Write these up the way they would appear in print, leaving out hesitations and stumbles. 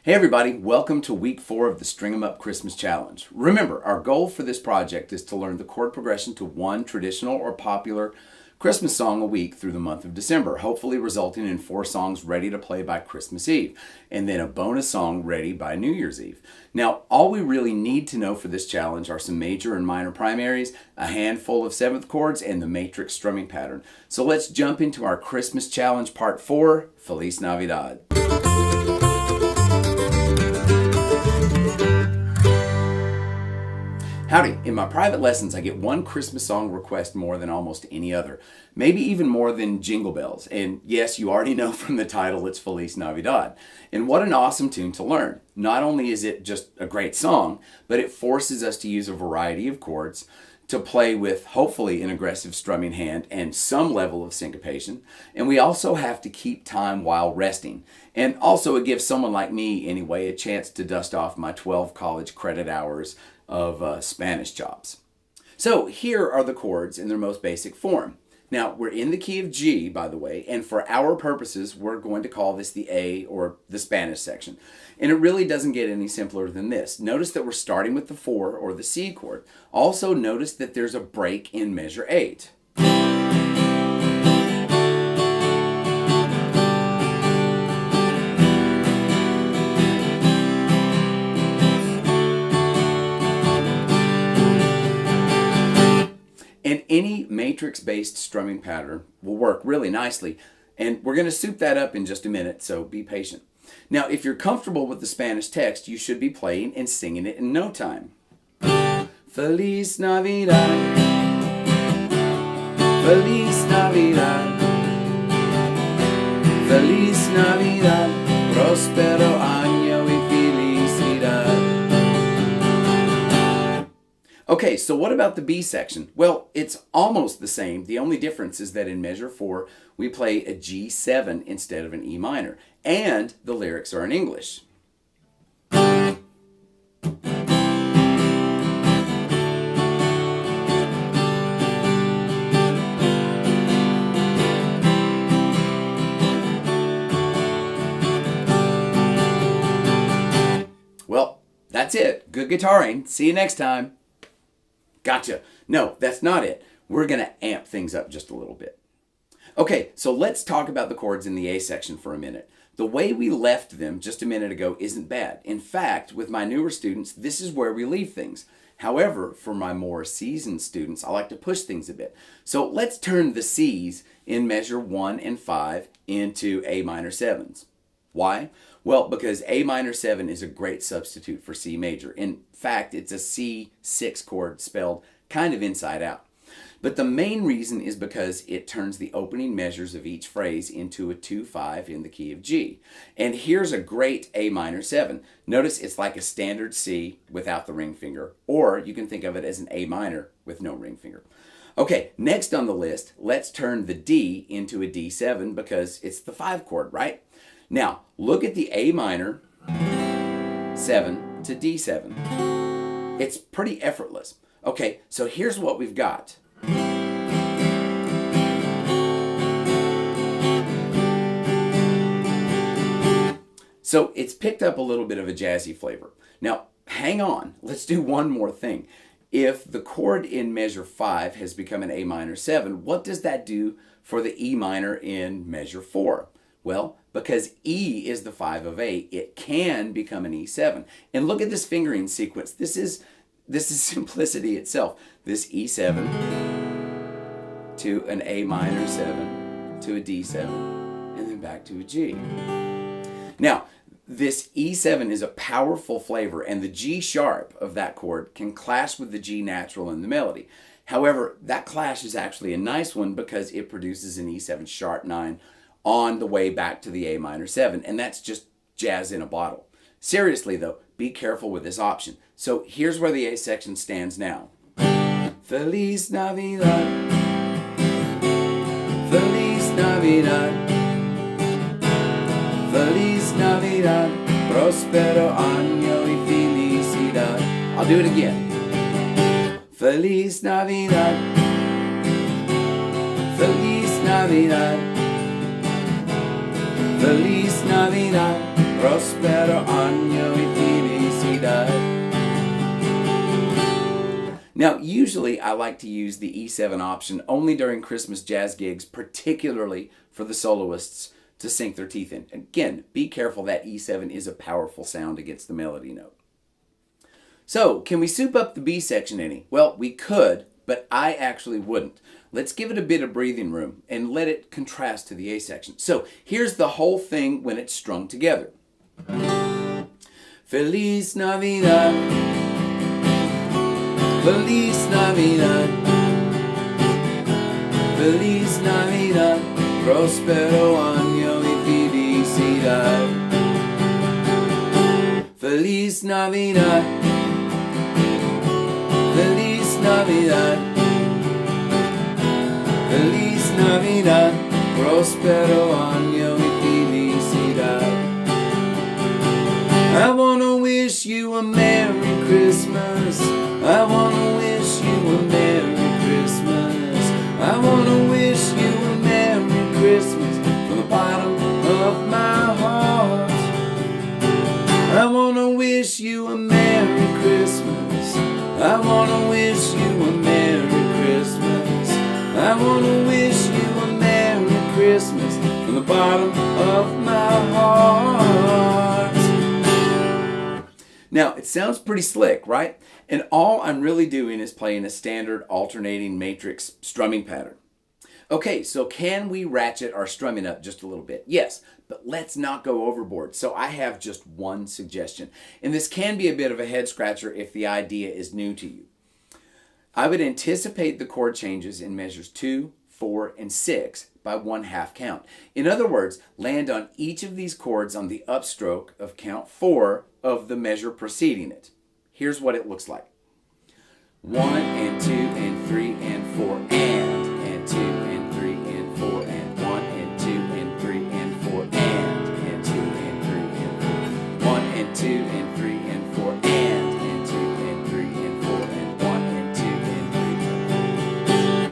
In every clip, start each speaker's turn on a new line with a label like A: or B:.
A: Hey everybody, welcome to week 4 of the String 'em Up Christmas Challenge. Remember, our goal for this project is to learn the chord progression to one traditional or popular Christmas song a week through the month of December, hopefully resulting in 4 songs ready to play by Christmas Eve, and then a bonus song ready by New Year's Eve. Now, all we really need to know for this challenge are some major and minor primaries, a handful of 7th chords, and the matrix strumming pattern. So let's jump into our Christmas Challenge Part 4, FELIZ NAVIDAD. Howdy, in my private lessons I get one Christmas song request more than almost any other, maybe even more than Jingle Bells, and yes, you already know from the title it's FELIZ NAVIDAD. And what an awesome tune to learn. Not only is it just a great song, but it forces us to use a variety of chords to play with hopefully an aggressive strumming hand and some level of syncopation, and we also have to keep time while resting. And also it gives someone like me anyway a chance to dust off my 12 college credit hours of Spanish chops. So here are the chords in their most basic form. Now we're in the key of G, by the way, and for our purposes we're going to call this the A, or the Spanish section. And it really doesn't get any simpler than this. Notice that we're starting with the 4 or the C chord. Also notice that there's a break in measure 8. And any matrix-based strumming pattern will work really nicely. And we're going to soup that up in just a minute, so be patient. Now, if you're comfortable with the Spanish text, you should be playing and singing it in no time. Feliz Navidad, Feliz Navidad, Feliz Navidad, Prospero año y felicidad. Okay, so what about the B section? Well, it's almost the same. The only difference is that in measure 4, we play a G7 instead of an E minor. And the lyrics are in English. Well, that's it. Good guitaring. See you next time. Gotcha. No, that's not it. We're going to amp things up just a little bit. Okay, so let's talk about the chords in the A section for a minute. The way we left them just a minute ago isn't bad. In fact, with my newer students, this is where we leave things. However, for my more seasoned students, I like to push things a bit. So let's turn the C's in measure 1 and 5 into A minor 7s. Why? Well, because A minor 7 is a great substitute for C major. In fact, it's a C6 chord spelled kind of inside out. But the main reason is because it turns the opening measures of each phrase into a 2-5 in the key of G. And here's a great A minor 7. Notice it's like a standard C without the ring finger, or you can think of it as an A minor with no ring finger. Okay, next on the list, let's turn the D into a D7 because it's the 5 chord, right? Now, look at the A minor 7 to D7. It's pretty effortless. Okay, so here's what we've got. So it's picked up a little bit of a jazzy flavor. Now, hang on. Let's do one more thing. If the chord in measure 5 has become an A minor 7, what does that do for the E minor in measure 4? Well, because E is the 5 of A, it can become an E7. And look at this fingering sequence. This is simplicity itself. This E7 to an A minor 7 to a D7 and then back to a G. Now, this E7 is a powerful flavor, and the G sharp of that chord can clash with the G natural in the melody. However, that clash is actually a nice one because it produces an E7 sharp 9 on the way back to the A minor 7, and that's just jazz in a bottle. Seriously though, be careful with this option. So here's where the A section stands now. Feliz Navidad, Feliz Navidad, Feliz Navidad, Prospero año y felicidad. I'll do it again. Feliz Navidad, Feliz Navidad, Feliz Navidad, prospero año y felicidad. Now, usually I like to use the E7 option only during Christmas jazz gigs, particularly for the soloists to sink their teeth in. Again, be careful, that E7 is a powerful sound against the melody note. So, can we soup up the B section any? Well, we could, but I actually wouldn't. Let's give it a bit of breathing room and let it contrast to the A section. So, here's the whole thing when it's strung together. Feliz Navidad, Feliz Navidad, Feliz Navidad, prospero año y felicidad. Feliz Navidad, Feliz Navidad, Feliz Navidad, prospero año y felicidad. I wanna wish you a Merry Christmas. I wanna wish you a Merry Christmas. I wanna wish you a Merry Christmas from the bottom of my heart. I wanna wish you a Merry Christmas. I wanna wish you a Merry Christmas. I wanna wish you a Merry Christmas from the bottom of my heart. Now, it sounds pretty slick, right? And all I'm really doing is playing a standard alternating matrix strumming pattern. Okay, so can we ratchet our strumming up just a little bit? Yes, but let's not go overboard. So I have just one suggestion. And this can be a bit of a head scratcher if the idea is new to you. I would anticipate the chord changes in measures 2, 4, and 6 by 1/2 count. In other words, land on each of these chords on the upstroke of count 4 of the measure preceding it. Here's what it looks like. 1 and 2 and 3 and 4 and 2 and 3 and 4 and 1 and 2 and 3 and 4 and 2 and 3 and 4. 1 and 2 and 3 and 4 and 2 and 3 and 4 and 1 and 2 and 3.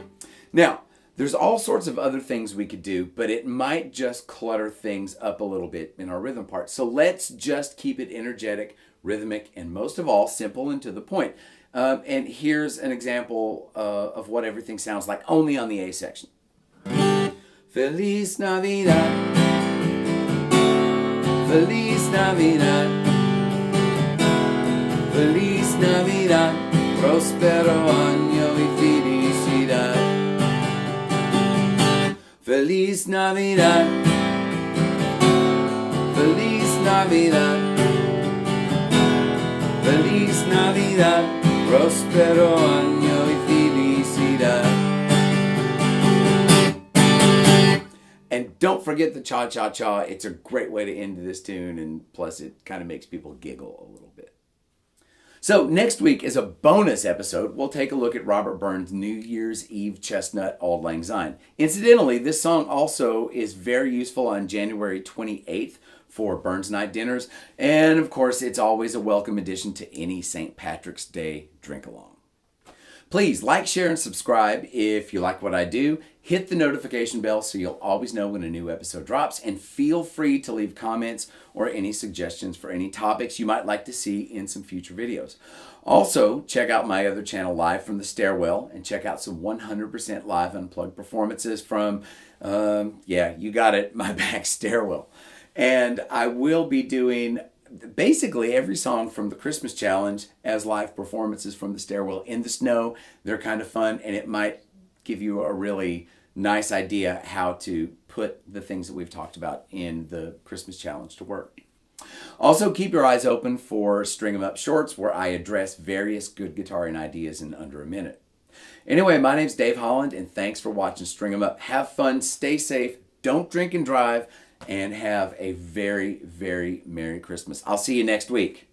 A: Now, there's all sorts of other things we could do, but it might just clutter things up a little bit in our rhythm part. So let's just keep it energetic, rhythmic, and most of all, simple and to the point. And here's an example of what everything sounds like only on the A section. Feliz Navidad, Feliz Navidad, Feliz Navidad, prospero año y felicidad. Feliz Navidad, Feliz Navidad, Feliz Navidad, prospero año y felicidad. And don't forget the cha-cha-cha. It's a great way to end this tune, and plus it kind of makes people giggle a little bit. So next week is a bonus episode. We'll take a look at Robert Burns' New Year's Eve Chestnut Auld Lang Syne. Incidentally, this song also is very useful on January 28th for Burns Night dinners. And of course, it's always a welcome addition to any St. Patrick's Day drink-along. Please like, share, and subscribe if you like what I do. Hit the notification bell so you'll always know when a new episode drops. And feel free to leave comments or any suggestions for any topics you might like to see in some future videos. Also, check out my other channel, Live from the Stairwell, and check out some 100% live unplugged performances from, yeah, you got it, my back stairwell. And I will be doing basically every song from the Christmas Challenge as live performances from the stairwell in the snow. They're kind of fun, and it might give you a really nice idea how to put the things that we've talked about in the Christmas Challenge to work. Also, keep your eyes open for String 'em Up Shorts, where I address various good guitaring ideas in under a minute. Anyway, my name's Dave Holland, and thanks for watching String 'em Up. Have fun, stay safe, don't drink and drive, and have a very, very Merry Christmas. I'll see you next week.